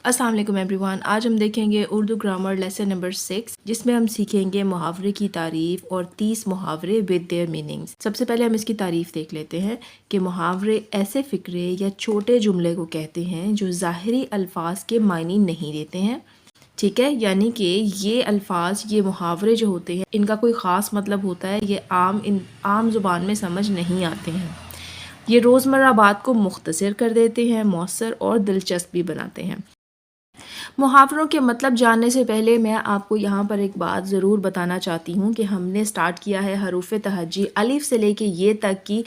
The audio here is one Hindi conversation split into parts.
अस्सलाम वालेकुम एवरीवन। आज हम देखेंगे उर्दू ग्रामर लेसन नंबर 6, जिसमें हम सीखेंगे मुहावरे की तारीफ और 30 मुहावरे विद देयर मीनिंग्स। सबसे पहले हम इसकी तारीफ देख लेते हैं कि मुहावरे ऐसे फ़िक्रे या छोटे जुमले को कहते हैं जो ज़ाहिरी अल्फाज के मायने नहीं देते हैं। ठीक है, यानी कि ये अल्फाज, ये मुहावरे जो होते हैं, इनका कोई ख़ास मतलब होता है, ये आम ज़ुबान में समझ नहीं आते हैं। ये रोज़मर्रा बात को मुख्तसर कर देते हैं, मौसर और दिलचस्प भी बनाते हैं। मुहावरों के मतलब जानने से पहले मैं आपको यहाँ पर एक बात ज़रूर बताना चाहती हूँ कि हमने स्टार्ट किया है हरूफ तहज्जी अलिफ से लेके ये तक की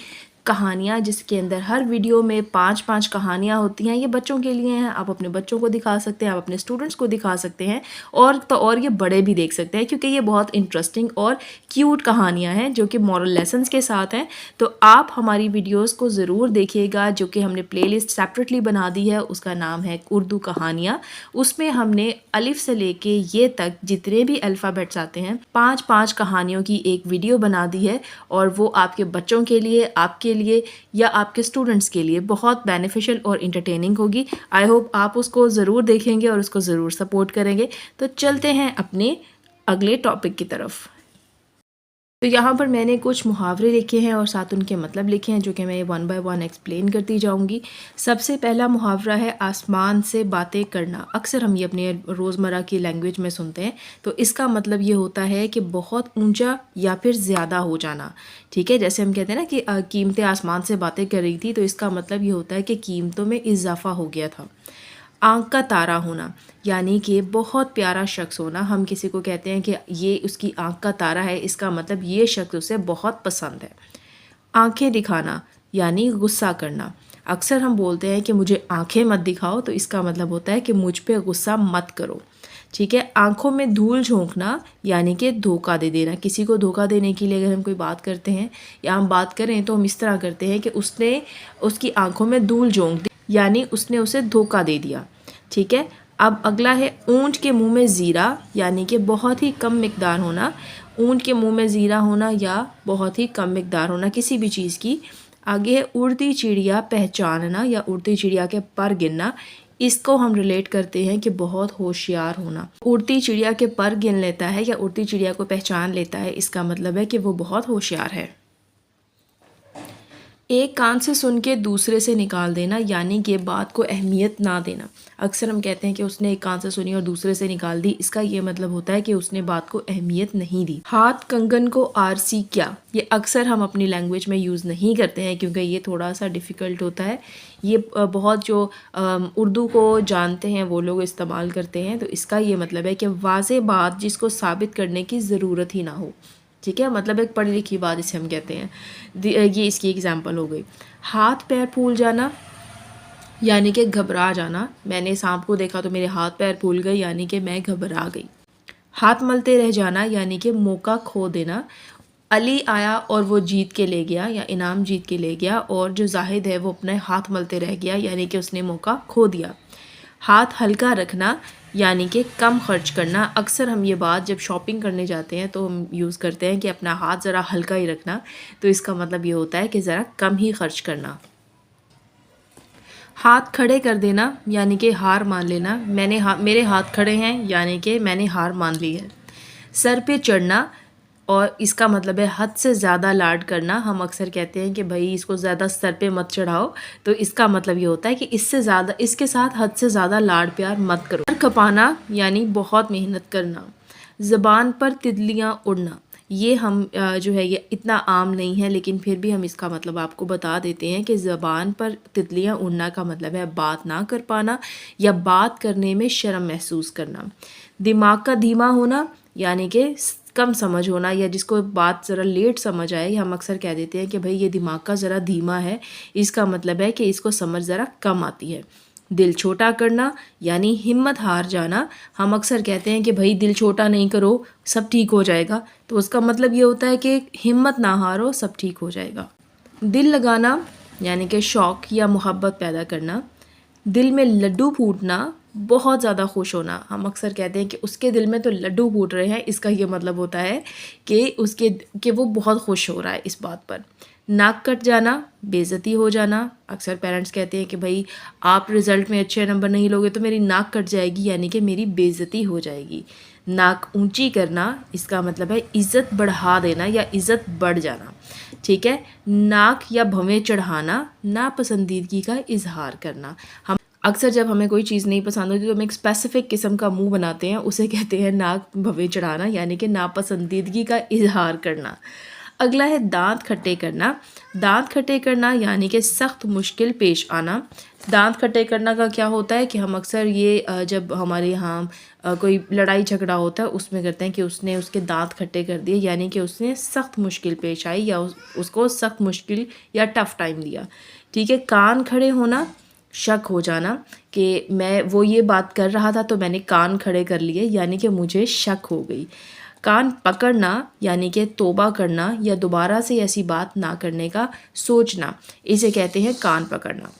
कहानियाँ, जिसके अंदर हर वीडियो में 5-5 कहानियाँ होती हैं। ये बच्चों के लिए हैं, आप अपने बच्चों को दिखा सकते हैं, आप अपने स्टूडेंट्स को दिखा सकते हैं, और ये बड़े भी देख सकते हैं, क्योंकि ये बहुत इंटरेस्टिंग और क्यूट कहानियाँ हैं जो कि मॉरल लेसन्स के साथ हैं। तो आप हमारी वीडियोस को ज़रूर देखिएगा, जो कि हमने प्लेलिस्ट सेपरेटली बना दी है, उसका नाम है उर्दू कहानियाँ। उसमें हमने अलिफ से लेके ये तक जितने भी अल्फ़ाबेट्स आते हैं 5-5 कहानियों की एक वीडियो बना दी है, और वो आपके बच्चों के लिए, आपके लिए या आपके स्टूडेंट्स के लिए बहुत बेनिफिशियल और इंटरटेनिंग होगी। आई होप आप उसको ज़रूर देखेंगे और उसको ज़रूर सपोर्ट करेंगे। तो चलते हैं अपने अगले टॉपिक की तरफ। तो यहाँ पर मैंने कुछ मुहावरे लिखे हैं और साथ उनके मतलब लिखे हैं, जो कि मैं वन बाय वन एक्सप्लेन करती जाऊँगी। सबसे पहला मुहावरा है आसमान से बातें करना। अक्सर हम ये अपने रोज़मर्रा की लैंग्वेज में सुनते हैं। तो इसका मतलब ये होता है कि बहुत ऊंचा या फिर ज़्यादा हो जाना। ठीक है, जैसे हम कहते हैं ना कि कीमतें आसमान से बातें कर रही थी, तो इसका मतलब ये होता है कि कीमतों में इजाफा हो गया था। आँख का तारा होना, यानी कि बहुत प्यारा शख्स होना। हम किसी को कहते हैं कि ये उसकी आँख का तारा है, इसका मतलब ये शख्स उसे बहुत पसंद है। आँखें दिखाना, यानी गुस्सा करना। अक्सर हम बोलते हैं कि मुझे आँखें मत दिखाओ, तो इसका मतलब होता है कि मुझ पे गुस्सा मत करो। ठीक है। आँखों में धूल झोंकना, यानी कि धोखा दे देना। किसी को धोखा देने के लिए अगर हम कोई बात करते हैं या हम बात करें, तो हम इस तरह करते हैं कि उसने उसकी आँखों में धूल झोंक दी, यानी उसने उसे धोखा दे दिया। ठीक है। अब अगला है ऊँट के मुंह में ज़ीरा, यानी कि बहुत ही कम मिकदार होना। ऊँट के मुंह में ज़ीरा होना या बहुत ही कम मिकदार होना किसी भी चीज़ की। आगे है उड़ती चिड़िया पहचानना या उड़ती चिड़िया के पर गिनना। इसको हम रिलेट करते हैं कि बहुत होशियार होना। उड़ती चिड़िया के पर गिन लेता है या उड़ती चिड़िया को पहचान लेता है, इसका मतलब है कि वो बहुत होशियार है। एक कान से सुन के दूसरे से निकाल देना, यानी कि बात को अहमियत ना देना। अक्सर हम कहते हैं कि उसने एक कान से सुनी और दूसरे से निकाल दी, इसका ये मतलब होता है कि उसने बात को अहमियत नहीं दी। हाथ कंगन को आरसी क्या, ये अक्सर हम अपनी लैंग्वेज में यूज़ नहीं करते हैं, क्योंकि ये थोड़ा सा डिफ़िकल्ट होता है। ये बहुत जो उर्दू को जानते हैं वो लोग इस्तेमाल करते हैं। तो इसका ये मतलब है कि वाज़ेह बात जिसको साबित करने की ज़रूरत ही ना हो। ठीक है, मतलब एक पढ़ी लिखी बात इसे हम कहते हैं। ये इसकी एग्जांपल हो गई। हाथ पैर फूल जाना, यानी कि घबरा जाना। मैंने सांप को देखा तो मेरे हाथ पैर फूल गए, यानी कि मैं घबरा गई। हाथ मलते रह जाना, यानी कि मौका खो देना। अली आया और वो जीत के ले गया या इनाम जीत के ले गया, और जो जाहिद है वो अपने हाथ मलते रह गया, यानी कि उसने मौका खो दिया। हाथ हल्का रखना, यानी कि कम खर्च करना। अक्सर हम ये बात जब शॉपिंग करने जाते हैं तो हम यूज़ करते हैं कि अपना हाथ ज़रा हल्का ही रखना, तो इसका मतलब ये होता है कि ज़रा कम ही खर्च करना। हाथ खड़े कर देना, यानी कि हार मान लेना। मेरे हाथ खड़े हैं, यानी कि मैंने हार मान ली है। सर पे चढ़ना, और इसका मतलब है हद से ज़्यादा लाड करना। हम अक्सर कहते हैं कि भाई इसको ज़्यादा सर पे मत चढ़ाओ, तो इसका मतलब ये होता है कि इससे ज़्यादा, इसके साथ हद से ज़्यादा लाड प्यार मत करो। सर खपाना, यानी बहुत मेहनत करना। ज़बान पर तितलियाँ उड़ना, ये हम जो है ये इतना आम नहीं है, लेकिन फिर भी हम इसका मतलब आपको बता देते हैं कि ज़बान पर तितलियाँ उड़ना का मतलब है बात ना कर पाना या बात करने में शर्म महसूस करना। दिमाग का धीमा होना, यानी कि कम समझ होना, या जिसको बात ज़रा लेट समझ आए, हम अक्सर कह देते हैं कि भाई ये दिमाग का ज़रा धीमा है, इसका मतलब है कि इसको समझ ज़रा कम आती है। दिल छोटा करना, यानी हिम्मत हार जाना। हम अक्सर कहते हैं कि भाई दिल छोटा नहीं करो, सब ठीक हो जाएगा, तो उसका मतलब ये होता है कि हिम्मत ना हारो, सब ठीक हो जाएगा। दिल लगाना, यानी कि शौक़ या मोहब्बत पैदा करना। दिल में लड्डू फूटना, बहुत ज़्यादा खुश होना। हम अक्सर कहते हैं कि उसके दिल में तो लड्डू फूट रहे हैं, इसका ये मतलब होता है कि वो बहुत खुश हो रहा है इस बात पर। नाक कट जाना, बेइज्जती हो जाना। अक्सर पेरेंट्स कहते हैं कि भाई आप रिज़ल्ट में अच्छे नंबर नहीं लोगे तो मेरी नाक कट जाएगी, यानी कि मेरी बेइज्जती हो जाएगी। नाक ऊंची करना, इसका मतलब है इज़्ज़त बढ़ा देना या इज़्ज़त बढ़ जाना। ठीक है। नाक या भवें चढ़ाना, नापसंदीदगी का इजहार करना। हम अक्सर जब हमें कोई चीज़ नहीं पसंद होती तो हम एक स्पेसिफिक किस्म का मुंह बनाते हैं, उसे कहते हैं नाक भवें चढ़ाना, यानी कि नापसंदीदगी का इजहार करना। अगला है दांत खट्टे करना। दांत खट्टे करना यानी कि सख्त मुश्किल पेश आना। दांत खट्टे करना का क्या होता है कि हम अक्सर ये जब हमारे यहाँ कोई लड़ाई झगड़ा होता है उसमें करते हैं कि उसने उसके दांत खट्टे कर दिए, यानी कि उसने सख्त मुश्किल पेश आई या उसको सख्त मुश्किल या टफ़ टाइम दिया। ठीक है। कान खड़े होना, शक हो जाना कि वो ये बात कर रहा था तो मैंने कान खड़े कर लिए, यानी कि मुझे शक हो गई। कान पकड़ना यानी कि तौबा करना या दोबारा से ऐसी बात ना करने का सोचना, इसे कहते हैं कान पकड़ना।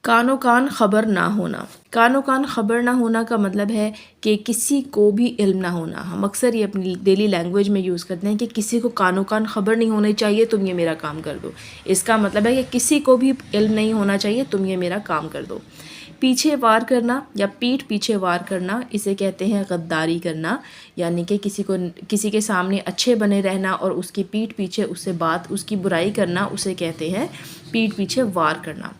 कानो कान खबर ना होना। कानो कान खबर ना होना का मतलब है कि किसी को भी इल्म ना होना। हम अक्सर ये अपनी डेली लैंग्वेज में यूज़ करते हैं कि किसी को कानो कान खबर नहीं होनी चाहिए, तुम ये मेरा काम कर दो। इसका मतलब है कि किसी को भी इल्म नहीं होना चाहिए, तुम ये मेरा काम कर दो। पीछे वार करना या पीठ पीछे वार करना, इसे कहते हैं गद्दारी करना, यानी कि किसी के सामने अच्छे बने रहना और उसकी पीठ पीछे उसकी बुराई करना, उसे कहते हैं पीठ पीछे वार करना।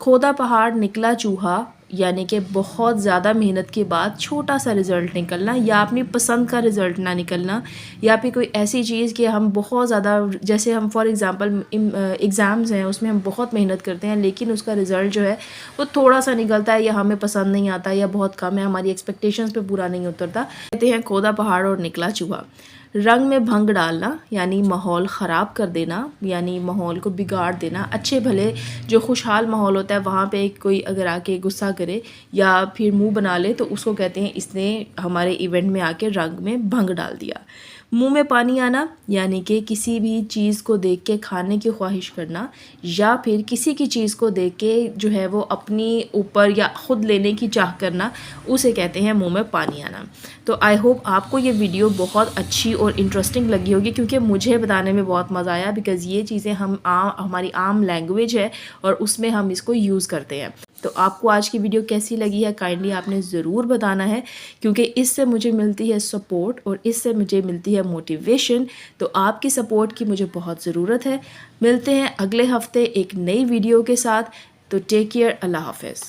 खोदा पहाड़ निकला चूहा, यानी कि बहुत ज़्यादा मेहनत के बाद छोटा सा रिज़ल्ट निकलना या अपनी पसंद का रिज़ल्ट ना निकलना, या फिर कोई ऐसी चीज़ कि हम बहुत ज़्यादा, जैसे हम फॉर एग्ज़ाम्पल एग्ज़ाम्स हैं उसमें हम बहुत मेहनत करते हैं लेकिन उसका रिज़ल्ट जो है वो थोड़ा सा निकलता है या हमें पसंद नहीं आता या बहुत कम है, हमारी एक्सपेक्टेशंस पे पूरा नहीं उतरता, कहते हैं खोदा पहाड़ और निकला चूहा। रंग में भंग डालना यानी माहौल ख़राब कर देना, यानी माहौल को बिगाड़ देना। अच्छे भले जो खुशहाल माहौल होता है वहाँ पे कोई अगर आके गुस्सा करे या फिर मुंह बना ले तो उसको कहते हैं इसने हमारे इवेंट में आके रंग में भंग डाल दिया। मुंह में पानी आना यानी कि किसी भी चीज़ को देख के खाने की ख्वाहिश करना या फिर किसी की चीज़ को देख के जो है वो अपनी ऊपर या ख़ुद लेने की चाह करना, उसे कहते हैं मुंह में पानी आना। तो आई होप आपको ये वीडियो बहुत अच्छी और इंटरेस्टिंग लगी होगी, क्योंकि मुझे बताने में बहुत मज़ा आया, बिकॉज़ ये चीज़ें हमारी आम लैंग्वेज है और उसमें हम इसको यूज़ करते हैं। तो आपको आज की वीडियो कैसी लगी है काइंडली आपने ज़रूर बताना है, क्योंकि इससे मुझे मिलती है सपोर्ट और इससे मुझे मिलती है मोटिवेशन। तो आपकी सपोर्ट की मुझे बहुत ज़रूरत है। मिलते हैं अगले हफ्ते एक नई वीडियो के साथ। तो टेक केयर, अल्लाह हाफ़िज़।